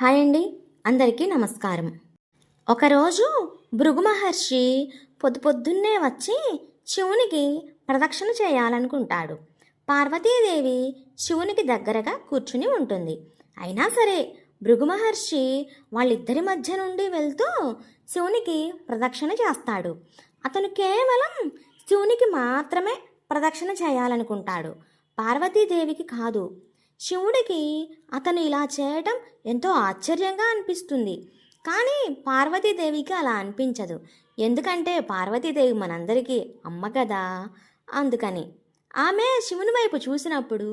Hi అండి, అందరికీ నమస్కారం. ఒకరోజు భృగు మహర్షి పొద్దున్నే వచ్చి శివునికి ప్రదక్షిణ చేయాలనుకుంటాడు. పార్వతీదేవి శివునికి దగ్గరగా కూర్చుని ఉంటుంది. అయినా సరే భృగు మహర్షి వాళ్ళిద్దరి మధ్య నుండి వెళ్తూ శివునికి ప్రదక్షిణ చేస్తాడు. అతను కేవలం శివునికి మాత్రమే ప్రదక్షిణ చేయాలనుకుంటాడు, పార్వతీదేవికి కాదు. శివుడికి అతను ఇలా చేయటం ఎంతో ఆశ్చర్యంగా అనిపిస్తుంది. కానీ పార్వతీదేవికి అలా అనిపించదు. ఎందుకంటే పార్వతీదేవి మనందరికీ అమ్మ కదా. అందుకని ఆమె శివుని వైపు చూసినప్పుడు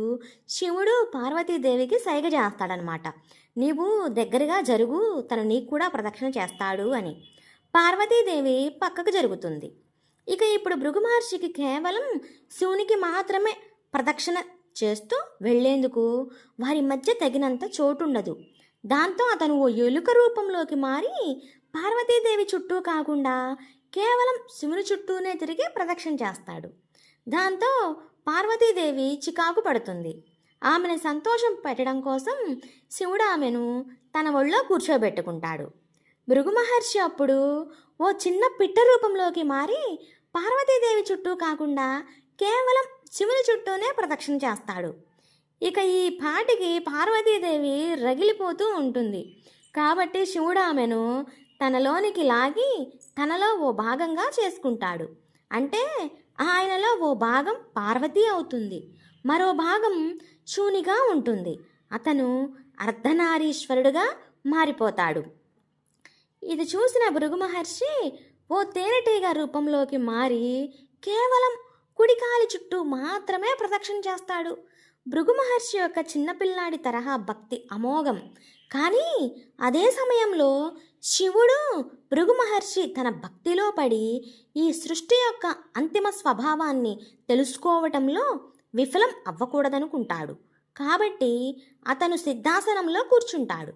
శివుడు పార్వతీదేవికి సైగ చేస్తాడనమాట. నీవు దగ్గరగా జరుగు, తను నీకు కూడా ప్రదక్షిణ చేస్తాడు అని. పార్వతీదేవి పక్కకు జరుగుతుంది. ఇక ఇప్పుడు భృగు మహర్షికి కేవలం శివునికి మాత్రమే ప్రదక్షిణ చేస్తూ వెళ్లేందుకు వారి మధ్య తగినంత చోటుండదు. దాంతో అతను ఓ ఎలుక రూపంలోకి మారి పార్వతీదేవి చుట్టూ కాకుండా కేవలం శివుని చుట్టూనే తిరిగి ప్రదక్షిణ చేస్తాడు. దాంతో పార్వతీదేవి చికాకు పడుతుంది. ఆమెను సంతోషం పెట్టడం కోసం శివుడు ఆమెను తన ఒళ్ళో కూర్చోబెట్టుకుంటాడు. భృగు మహర్షి అప్పుడు ఓ చిన్న పిట్ట రూపంలోకి మారి పార్వతీదేవి చుట్టూ కాకుండా కేవలం శివుని చుట్టూనే ప్రదక్షిణ చేస్తాడు. ఇక ఈ పాటికి పార్వతీదేవి రగిలిపోతూ ఉంటుంది. కాబట్టి శివుడు ఆమెను తనలోనికి లాగి తనలో ఓ భాగంగా చేసుకుంటాడు. అంటే ఆయనలో ఓ భాగం పార్వతీ అవుతుంది, మరో భాగం శివునిగా ఉంటుంది. అతను అర్ధనారీశ్వరుడుగా మారిపోతాడు. ఇది చూసిన భృగు మహర్షి ఓ తేనెటీగ రూపంలోకి మారి కేవలం కుడికాలి చుట్టూ మాత్రమే ప్రదక్షిణ చేస్తాడు. భృగు మహర్షి యొక్క చిన్నపిల్లాడి తరహా భక్తి అమోఘం. కానీ అదే సమయంలో శివుడు భృగు మహర్షి తన భక్తిలో పడి ఈ సృష్టి యొక్క అంతిమ స్వభావాన్ని తెలుసుకోవటంలో విఫలం అవ్వకూడదనుకుంటాడు. కాబట్టి అతను సిద్ధాసనంలో కూర్చుంటాడు.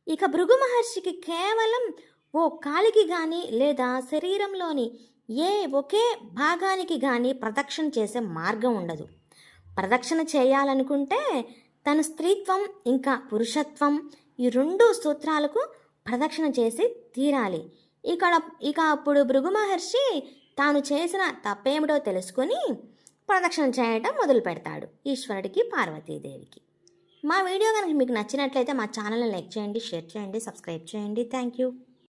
ఇక భృగు మహర్షికి కేవలం ఓ కాలికి కానీ లేదా శరీరంలోని ఒకే భాగానికి కానీ ప్రదక్షిణ చేసే మార్గం ఉండదు. ప్రదక్షిణ చేయాలనుకుంటే తన స్త్రీత్వం ఇంకా పురుషత్వం ఈ రెండు సూత్రాలకు ప్రదక్షిణ చేసి తీరాలి. ఇక అప్పుడు భృగు మహర్షి తాను చేసిన తప్పేమిటో తెలుసుకొని ప్రదక్షిణ చేయటం మొదలు పెడతాడు ఈశ్వరుడికి, పార్వతీదేవికి. మా వీడియో కనుక మీకు నచ్చినట్లయితే మా ఛానల్ని లైక్ చేయండి, షేర్ చేయండి, సబ్స్క్రైబ్ చేయండి. Thank you.